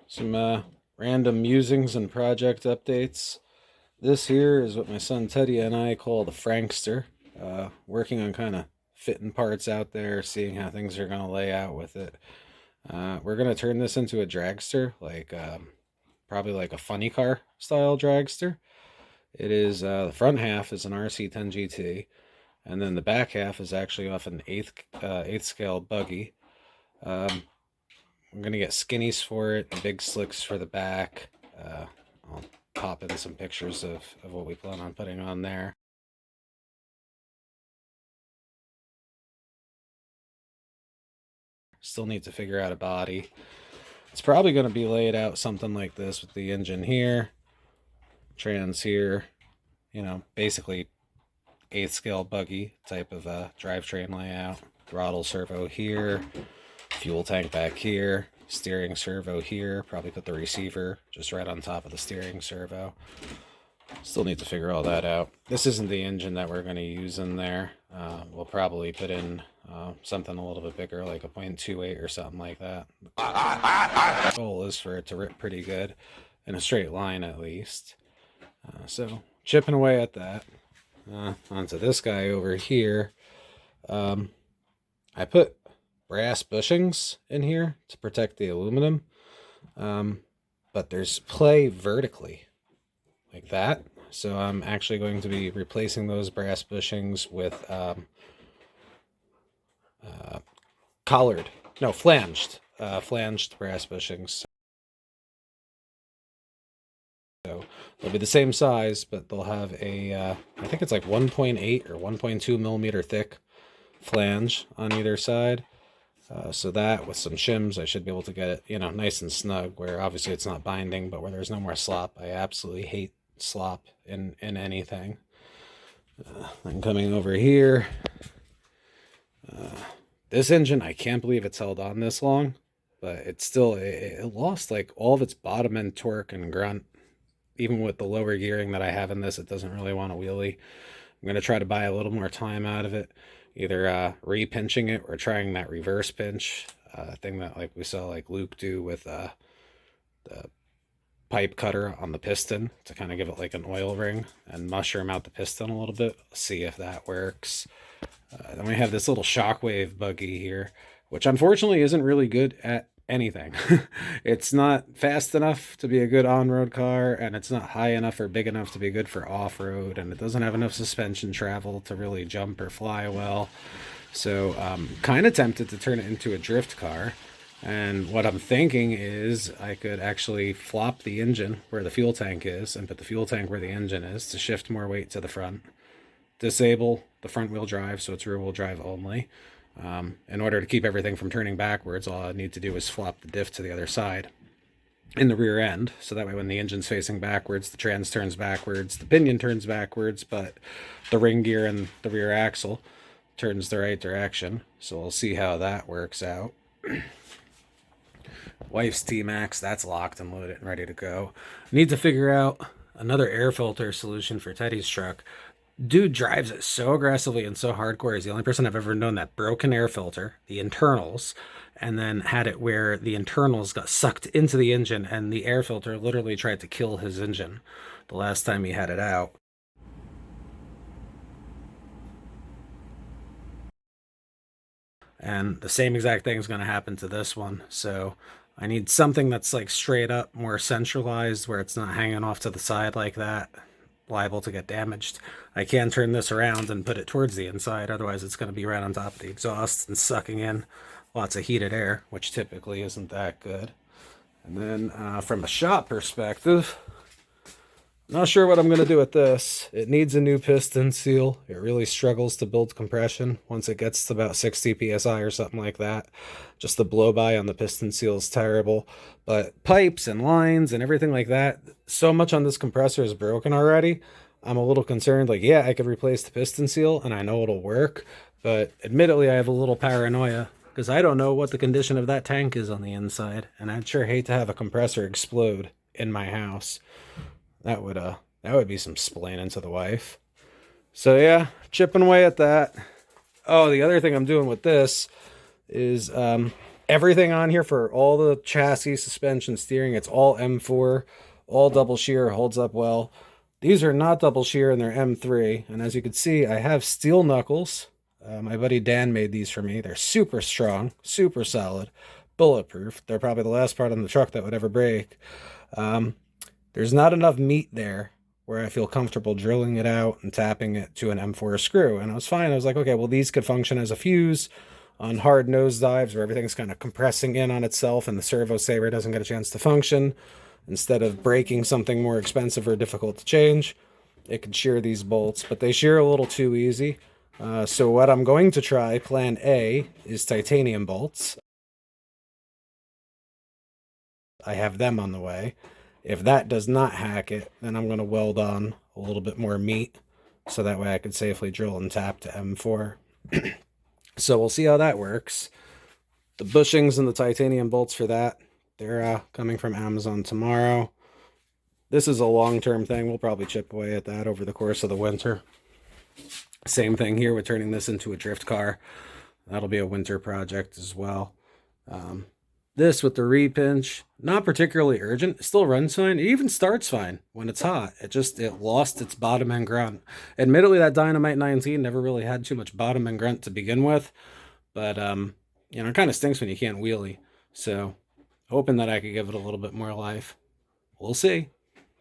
Some random musings and project updates. This here is what my son Teddy and I call the Frankster. Working on kind of fitting parts out there, seeing how things are going to lay out with it. We're going to turn this into a dragster, like probably like a funny car style dragster. It is the front half is an RC10 GT, and then the back half is actually off an eighth scale Buggy. Um, I'm gonna get skinnies for it, big slicks for the back. I'll pop in some pictures of what we plan on putting on there. Still need to figure out a body. It's probably going to be laid out something like this with the engine here, trans here, basically eighth scale Buggy type of drivetrain layout. Throttle servo here, fuel tank back here, steering servo here. Probably put the receiver just right on top of the steering servo. Still need to figure all that out. This isn't the engine that we're going to use in there. We'll probably put in something a little bit bigger, like a 0.28 or something like that. The goal is for it to rip pretty good, in a straight line at least. So chipping away at that. Onto this guy over here. I put brass bushings in here to protect the aluminum, but there's play vertically like that, so I'm actually going to be replacing those brass bushings with flanged brass bushings. So they'll be the same size, but they'll have a I think it's like 1.8 or 1.2 millimeter thick flange on either side. So that with some shims, I should be able to get it, nice and snug, where obviously it's not binding, but where there's no more slop. I absolutely hate slop in anything. Then coming over here, this engine, I can't believe it's held on this long, but it lost like all of its bottom end torque and grunt. Even with the lower gearing that I have in this, it doesn't really want to wheelie. I'm going to try to buy a little more time out of it, either re-pinching it or trying that reverse pinch thing that like we saw like Luke do with the pipe cutter on the piston to kind of give it like an oil ring and mushroom out the piston a little bit. See if that works. Then we have this little shockwave Buggy here, which unfortunately isn't really good at anything. It's not fast enough to be a good on-road car, and it's not high enough or big enough to be good for off-road, and it doesn't have enough suspension travel to really jump or fly well. So I'm kind of tempted to turn it into a drift car. And what I'm thinking is I could actually flop the engine where the fuel tank is and put the fuel tank where the engine is to shift more weight to the front. Disable the front wheel drive so it's rear wheel drive only. In order to keep everything from turning backwards, all I need to do is flop the diff to the other side in the rear end. So that way when the engine's facing backwards, the trans turns backwards, the pinion turns backwards, but the ring gear and the rear axle turns the right direction. So we'll see how that works out. Wife's T-Maxx, that's locked and loaded and ready to go. Need to figure out another air filter solution for Teddy's truck. Dude drives it so aggressively and so hardcore. He's the only person I've ever known that broke an air filter, the internals, and then had it where the internals got sucked into the engine and the air filter literally tried to kill his engine the last time he had it out. And the same exact thing is going to happen to this one. So I need something that's like straight up, more centralized, where it's not hanging off to the side like that, liable to get damaged. I can turn this around and put it towards the inside, otherwise it's going to be right on top of the exhaust and sucking in lots of heated air, which typically isn't that good. And then from a shop perspective, not sure what I'm going to do with this. It needs a new piston seal. It really struggles to build compression once it gets to about 60 psi or something like that. Just the blow-by on the piston seal is terrible. But pipes and lines and everything like that, so much on this compressor is broken already. I'm a little concerned. Like, yeah, I could replace the piston seal and I know it'll work. But admittedly, I have a little paranoia because I don't know what the condition of that tank is on the inside. And I'd sure hate to have a compressor explode in my house. That would be some splaining to the wife. So yeah, chipping away at that. Oh, the other thing I'm doing with this is Everything on here for all the chassis, suspension, steering, it's all M4, all double shear, holds up well. These are not double shear and they're M3. And as you can see, I have steel knuckles. My buddy Dan made these for me. They're super strong, super solid, bulletproof. They're probably the last part on the truck that would ever break. There's not enough meat there where I feel comfortable drilling it out and tapping it to an M4 screw. And I was fine. I was like, okay, well, these could function as a fuse on hard nose dives where everything's kind of compressing in on itself and the servo saver doesn't get a chance to function. Instead of breaking something more expensive or difficult to change, it could shear these bolts, but they shear a little too easy. So what I'm going to try, plan A, is titanium bolts. I have them on the way. If that does not hack it, then I'm going to weld on a little bit more meat so that way I could safely drill and tap to M4. So we'll see how that works. The bushings and the titanium bolts for that, they're coming from Amazon tomorrow. This is a long-term thing. We'll probably chip away at that over the course of the winter. Same thing here with turning this into a drift car. That'll be a winter project as well. This with the repinch, not particularly urgent. It still runs fine. It even starts fine when it's hot. It lost its bottom end grunt. Admittedly, that Dynamite 19 never really had too much bottom end grunt to begin with, but you know, it kind of stinks when you can't wheelie. So, hoping that I could give it a little bit more life. We'll see.